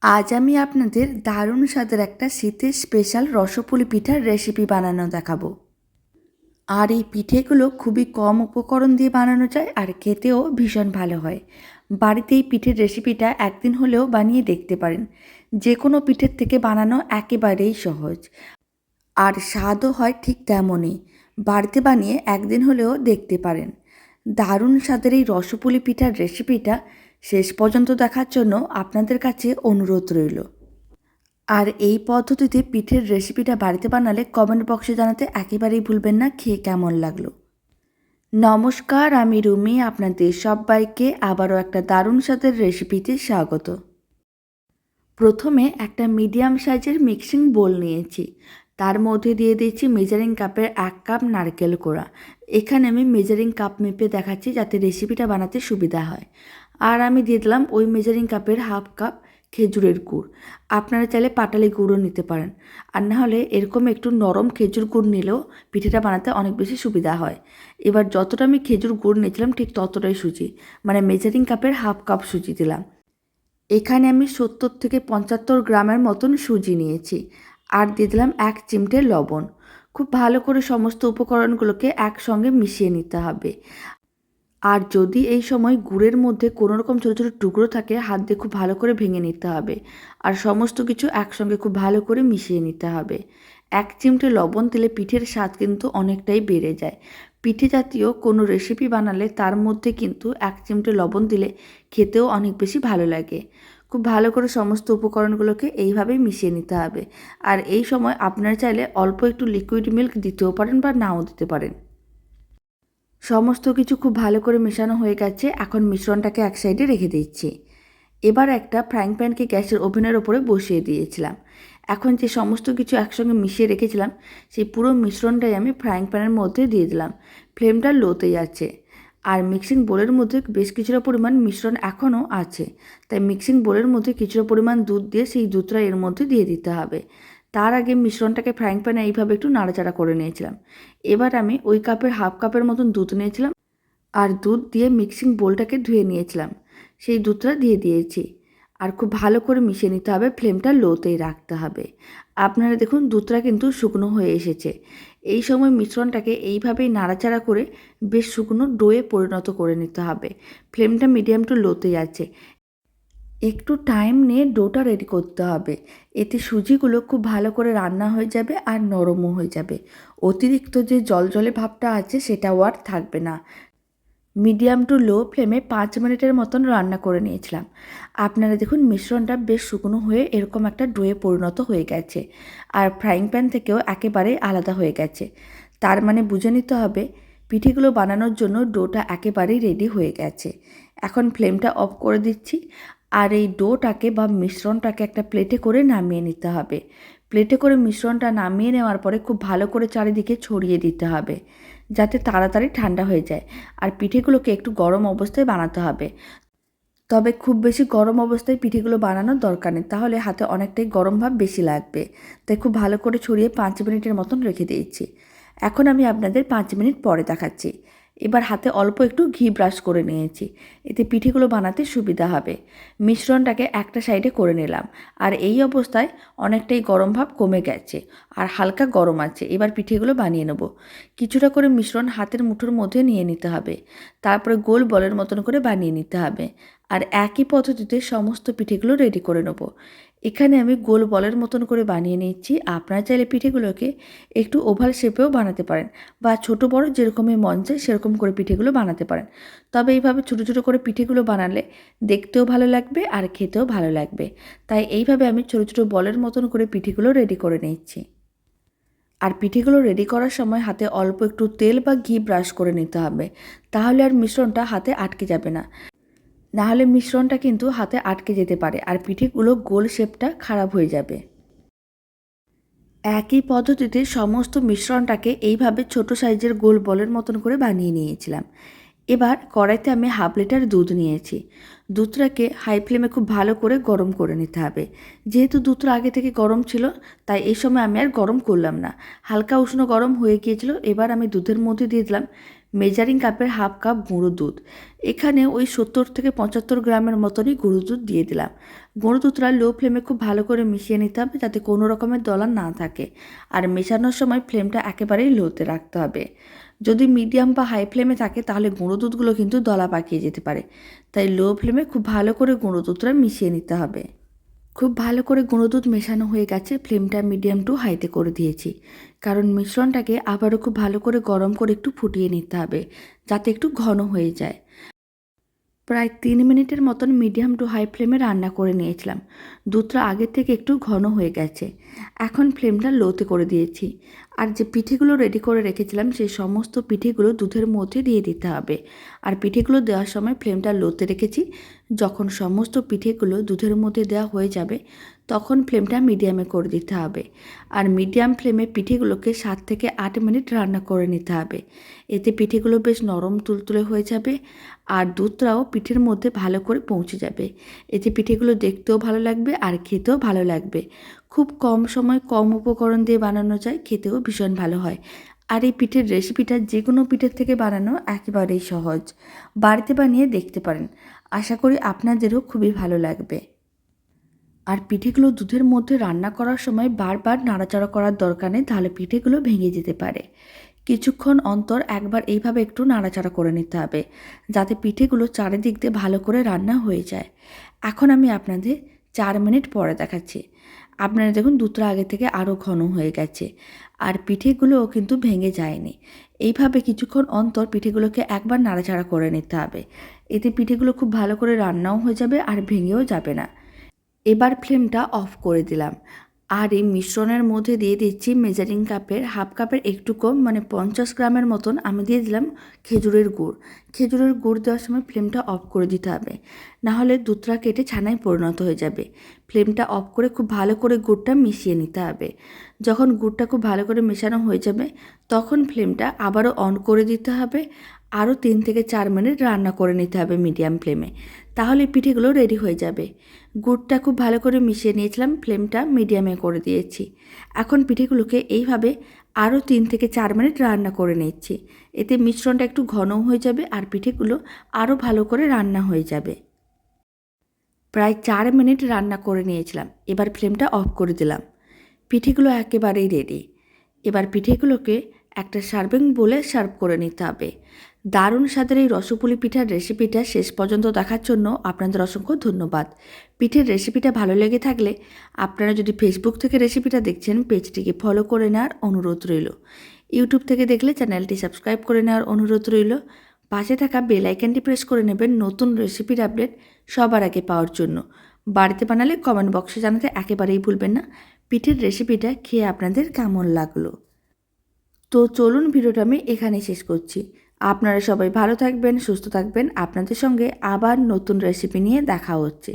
আজ আমি আপনাদের দারুণ স্বাদের একটা শীতের স্পেশাল রসপুলি পিঠার রেসিপি বানানো দেখাবো। আর এই পিঠেগুলো খুবই কম উপকরণ দিয়ে বানানো যায় আর খেতেও ভীষণ ভালো হয়। বাড়িতে এই পিঠের রেসিপিটা একদিন হলেও বানিয়ে দেখতে পারেন। যে কোনো পিঠের থেকে বানানো একেবারেই সহজ, আর স্বাদও হয় ঠিক তেমনই। বাড়িতে বানিয়ে একদিন হলেও দেখতে পারেন। দারুণ স্বাদের এই রসপুলি পিঠার রেসিপিটা শেষ পর্যন্ত দেখার জন্য আপনাদের কাছে অনুরোধ রইল। আর এই পদ্ধতিতে পিঠের রেসিপিটা বাড়িতে বানালে কমেন্ট বক্সে জানাতে একেবারেই ভুলবেন না খেয়ে কেমন লাগলো। নমস্কার, আমি রুমি, আপনাদের সবাইকে আবারও একটা দারুণ স্বাদের রেসিপিতে স্বাগত। প্রথমে একটা মিডিয়াম সাইজের মিক্সিং বোল নিয়েছি। তার মধ্যে দিয়ে দিচ্ছি মেজারিং কাপের 1 কাপ নারকেল কোড়া। এখানে আমি মেজারিং কাপ মেপে দেখাচ্ছি যাতে রেসিপিটা বানাতে সুবিধা হয়। আর আমি দিয়ে দিলাম ওই মেজারিং কাপের 1/2 কাপ খেজুরের গুড়। আপনারা চাইলে পাটালি গুঁড়ও নিতে পারেন, আর না হলে এরকম একটু নরম খেজুর গুড় নিলেও পিঠেটা বানাতে অনেক বেশি সুবিধা হয়। এবার যতটা আমি খেজুর গুড় নিয়েছিলাম ঠিক ততটাই সুজি, মানে মেজারিং কাপের 1/2 কাপ সুজি দিলাম। এখানে আমি 70 থেকে 75 গ্রামের মতন সুজি নিয়েছি। আর দিয়ে দিলাম 1 চিমটে লবণ। খুব ভালো করে সমস্ত উপকরণগুলোকে একসঙ্গে মিশিয়ে নিতে হবে। আর যদি এই সময় গুড়ের মধ্যে কোনো রকম ছোটো ছোটো টুকরো থাকে, হাত দিয়ে খুব ভালো করে ভেঙে নিতে হবে। আর সমস্ত কিছু একসঙ্গে খুব ভালো করে মিশিয়ে নিতে হবে। 1 চিমটে লবণ দিলে পিঠের স্বাদ কিন্তু অনেকটাই বেড়ে যায়। পিঠে জাতীয় কোনো রেসিপি বানালে তার মধ্যে কিন্তু 1 চিমটে লবণ দিলে খেতেও অনেক বেশি ভালো লাগে। খুব ভালো করে সমস্ত উপকরণগুলোকে এইভাবেই মিশিয়ে নিতে হবে। আর এই সময় আপনারা চাইলে অল্প একটু লিকুইড মিল্ক দিতেও পারেন বা নাও দিতে পারেন। সমস্ত কিছু খুব ভালো করে মেশানো হয়ে গেছে। এখন মিশ্রণটাকে এক সাইডে রেখে দিচ্ছি। এবার একটা ফ্রাইং প্যানকে গ্যাসের ওভেনের ওপরে বসিয়ে দিয়েছিলাম। এখন যে সমস্ত কিছু একসঙ্গে মিশিয়ে রেখেছিলাম সেই পুরো মিশ্রণটাই আমি ফ্রাইং প্যানের মধ্যে দিয়ে দিলাম। ফ্লেমটা লোতেই আছে। আর মিক্সিং বোলের মধ্যে বেশ কিছুটা পরিমাণ মিশ্রণ এখনও আছে, তাই মিক্সিং বোলের মধ্যে কিছুটা পরিমাণ দুধ দিয়ে সেই দুধটা এর মধ্যে দিয়ে দিতে হবে। তার আগে মিশ্রণটাকে ফ্রাইং প্যানে এইভাবে একটু নাড়াচাড়া করে নিয়েছিলাম। এবার আমি ওই কাপের 1/2 কাপের মতন দুধ নিয়েছিলাম, আর দুধ দিয়ে মিক্সিং বোলটাকে ধুয়ে নিয়েছিলাম, সেই দুধটা দিয়ে দিয়েছি। আর খুব ভালো করে মিশিয়ে নিতে হবে, ফ্লেমটা লোতেই রাখতে হবে। আপনারা দেখুন দুধটা কিন্তু শুকনো হয়ে এসেছে। এই সময় মিশ্রণটাকে এইভাবেই নাড়াচাড়া করে বেশ শুকনো ডোয়ে পরিণত করে নিতে হবে। ফ্লেমটা মিডিয়াম টু লোতেই আছে। একটু টাইম নিয়ে ডোটা রেডি করতে হবে। এতে সুজিগুলো খুব ভালো করে রান্না হয়ে যাবে আর নরমও হয়ে যাবে। অতিরিক্ত যে জলজলে ভাবটা আছে সেটাও আর থাকবে না। মিডিয়াম টু লো ফ্লেমে 5 মিনিটের মতন রান্না করে নিয়েছিলাম। আপনারা দেখুন মিশ্রণটা বেশ শুকনো হয়ে এরকম একটা ডোয়ে পরিণত হয়ে গেছে, আর ফ্রাইং প্যান থেকেও একেবারেই আলাদা হয়ে গেছে। তার মানে বুঝে নিতে হবে পিঠেগুলো বানানোর জন্য ডোটা একেবারেই রেডি হয়ে গেছে। এখন ফ্লেমটা অফ করে দিচ্ছি। আর এই ডোটাকে বা মিশ্রণটাকে একটা প্লেটে করে নামিয়ে নিতে হবে। প্লেটে করে মিশ্রণটা নামিয়ে নেওয়ার পরে খুব ভালো করে চারিদিকে ছড়িয়ে দিতে হবে, যাতে তাড়াতাড়ি ঠান্ডা হয়ে যায়। আর পিঠেগুলোকে একটু গরম অবস্থায় বানাতে হবে। তবে খুব বেশি গরম অবস্থায় পিঠেগুলো বানানোর দরকার নেই, তাহলে হাতে অনেকটাই গরম ভাব বেশি লাগবে। তাই খুব ভালো করে ছড়িয়ে 5 মিনিটের মতন রেখে দিয়েছি। এখন আমি আপনাদের 5 মিনিট পরে দেখাচ্ছি। এবার হাতে অল্প একটু ঘি ব্রাশ করে নিয়েছি, এতে পিঠেগুলো বানাতে সুবিধা হবে। মিশ্রণটাকে একটা সাইডে করে নিলাম। আর এই অবস্থায় অনেকটাই গরম ভাব কমে গেছে আর হালকা গরম আছে। এবার পিঠেগুলো বানিয়ে নেব। কিছুটা করে মিশ্রণ হাতের মুঠোর মধ্যে নিয়ে নিতে হবে, তারপরে গোল বলের মতন করে বানিয়ে নিতে হবে। আর একই পদ্ধতিতে সমস্ত পিঠেগুলো রেডি করে নেব। এখানে আমি গোল বলের মতন করে বানিয়ে নিচ্ছি। আপনারা চাইলে পিঠেগুলোকে একটু ওভাল শেপেও বানাতে পারেন, বা ছোট বড় যেরকমই মন চায় সেরকম করে পিঠেগুলো বানাতে পারেন। তবে এইভাবে ছোটো ছোটো করে পিঠেগুলো বানালে দেখতেও ভালো লাগবে আর খেতেও ভালো লাগবে। তাই এইভাবে আমি ছোটো ছোটো বলের মতন করে পিঠেগুলো রেডি করে নিচ্ছি। আর পিঠেগুলো রেডি করার সময় হাতে অল্প একটু তেল বা ঘি ব্রাশ করে নিতে হবে, তাহলে আর মিশ্রণটা হাতে আটকে যাবে না। নাহলে মিশ্রণটা কিন্তু হাতে আটকে যেতে পারে আর পিঠেগুলো গোল শেপটা খারাপ হয়ে যাবে। একই পদ্ধতিতে সমস্ত মিশ্রণটাকে এইভাবে ছোট সাইজের গোল বলের মতন করে বানিয়ে নিয়েছিলাম। এবার কড়াইতে আমি 1/2 লিটার দুধ নিয়েছি। দুধটাকে হাই ফ্লেমে খুব ভালো করে গরম করে নিতে হবে। যেহেতু দুধটা আগে থেকে গরম ছিল, তাই এই সময় আমি আর গরম করলাম না। হালকা উষ্ণ গরম হয়ে গিয়েছিল। এবার আমি দুধের মধ্যে দিয়ে দিলাম মেজারিং কাপের 1/2 কাপ গুঁড়ো দুধ। এখানে ওই 70 থেকে 75 গ্রামের মতনই গুঁড়ো দুধ দিয়ে দিলাম। গুঁড়ো দুধটা লো ফ্লেমে খুব ভালো করে মিশিয়ে নিতে হবে যাতে কোনো রকমের দলা না থাকে। আর মেশানোর সময় ফ্লেমটা একেবারেই লোতে রাখতে হবে। যদি মিডিয়াম বা হাই ফ্লেমে থাকে তাহলে গুঁড়ো দুধগুলো কিন্তু দলা পাকিয়ে যেতে পারে। তাই লো ফ্লেমে খুব ভালো করে গুঁড়ো দুধটা মিশিয়ে নিতে হবে। খুব ভালো করে গুঁড়ো দুধ মেশানো হয়ে গেছে, ফ্লেমটা মিডিয়াম টু হাইতে করে দিয়েছি। কারণ মিশ্রণটাকে আবারও খুব ভালো করে গরম করে একটু ফুটিয়ে নিতে হবে যাতে একটু ঘন হয়ে যায়। প্রায় 3 মিনিটের মতন মিডিয়াম টু হাই ফ্লেমে রান্না করে নিয়েছিলাম। দুধটা আগের থেকে একটু ঘন হয়ে গেছে। এখন ফ্লেমটা লোতে করে দিয়েছি। আর যে পিঠেগুলো রেডি করে রেখেছিলাম সেই সমস্ত পিঠেগুলো দুধের মধ্যে দিয়ে দিতে হবে। আর পিঠেগুলো দেওয়ার সময় ফ্লেমটা লোতে রেখেছি। যখন সমস্ত পিঠেগুলো দুধের মধ্যে দেওয়া হয়ে যাবে তখন ফ্লেমটা মিডিয়ামে করে দিতে হবে। আর মিডিয়াম ফ্লেমে পিঠেগুলোকে 7 থেকে 8 মিনিট রান্না করে নিতে হবে। এতে পিঠেগুলো বেশ নরম তুলতুলে হয়ে যাবে আর দুধটাও পিঠের মধ্যে ভালো করে পৌঁছে যাবে। এতে পিঠেগুলো দেখতেও ভালো লাগবে আর খেতেও ভালো লাগবে। খুব কম সময় কম উপকরণ দিয়ে বানানো যায়, খেতেও ভীষণ ভালো হয়। আর এই পিঠের রেসিপিটা যে কোনো পিঠের থেকে বানানো একেবারেই সহজ। বাড়িতে বানিয়ে দেখতে পারেন। আশা করি আপনাদেরও খুবই ভালো লাগবে। আর পিঠেগুলো দুধের মধ্যে রান্না করার সময় বারবার নাড়াচাড়া করার দরকার নেই, তাহলে পিঠেগুলো ভেঙে যেতে পারে। কিছুক্ষণ অন্তর একবার এইভাবে একটু নাড়াচাড়া করে নিতে হবে যাতে পিঠেগুলো চারিদিক দিয়ে ভালো করে রান্না হয়ে যায়। এখন আমি আপনাদের 4 মিনিট পরে দেখাচ্ছি। আপনারা দেখুন দুধটা আগে থেকে আরও ঘন হয়ে গেছে আর পিঠেগুলোও কিন্তু ভেঙে যায়নি। এইভাবে কিছুক্ষণ অন্তর পিঠেগুলোকে একবার নাড়াচাড়া করে নিতে হবে। এতে পিঠেগুলো খুব ভালো করে রান্নাও হয়ে যাবে আর ভেঙেও যাবে না। এবার ফ্লেমটা অফ করে দিলাম। আর এই মিশ্রণের মধ্যে দিয়ে দিচ্ছি মেজারিং কাপের হাফ কাপের একটু কম, মানে 50 গ্রামের মতন আমি দিয়ে দিলাম খেজুরের গুড়। খেজুরের গুড় দেওয়ার সময় ফ্লেমটা অফ করে দিতে হবে, নাহলে দুধটা কেটে ছানায় পরিণত হয়ে যাবে। ফ্লেমটা অফ করে খুব ভালো করে গুড়টা মিশিয়ে নিতে হবে। যখন গুড়টা খুব ভালো করে মেশানো হয়ে যাবে তখন ফ্লেমটা আবারও অন করে দিতে হবে। আরও 3 থেকে 4 মিনিট রান্না করে নিতে হবে মিডিয়াম ফ্লেমে, তাহলে পিঠেগুলো রেডি হয়ে যাবে। গুড়টা খুব ভালো করে মিশিয়ে নিয়েছিলাম, ফ্লেমটা মিডিয়ামে করে দিয়েছি। এখন পিঠেগুলোকে এইভাবে আরও 3 থেকে 4 মিনিট রান্না করে নিচ্ছি। এতে মিশ্রণটা একটু ঘনও হয়ে যাবে আর পিঠেগুলো আরও ভালো করে রান্না হয়ে যাবে। প্রায় 4 মিনিট রান্না করে নিয়েছিলাম, এবার ফ্লেমটা অফ করে দিলাম। পিঠেগুলো একেবারেই রেডি। এবার পিঠেগুলোকে একটা সার্ভিং বোলে সার্ভ করে নিতে হবে। দারুণ স্বাদের এই রসপুলি পিঠার রেসিপিটা শেষ পর্যন্ত দেখার জন্য আপনাদের অসংখ্য ধন্যবাদ। পিঠের রেসিপিটা ভালো লেগে থাকলে আপনারা যদি ফেসবুক থেকে রেসিপিটা দেখছেন পেজটিকে ফলো করে নেওয়ার অনুরোধ রইল। ইউটিউব থেকে দেখলে চ্যানেলটি সাবস্ক্রাইব করে নেওয়ার অনুরোধ রইল। পাশে থাকা বেল আইকনটি প্রেস করে নেবেন নতুন রেসিপির আপডেট সবার আগে পাওয়ার জন্য। বাড়িতে বানালে কমেন্ট বক্সে জানাতে একেবারেই ভুলবেন না পিঠের রেসিপিটা খেয়ে আপনাদের কেমন লাগলো। তো চলুন ভিডিওটা আমি এখানেই শেষ করছি। আপনারা সবাই ভালো থাকবেন, সুস্থ থাকবেন। আপনাদের সঙ্গে আবার নতুন রেসিপি নিয়ে দেখা হচ্ছে।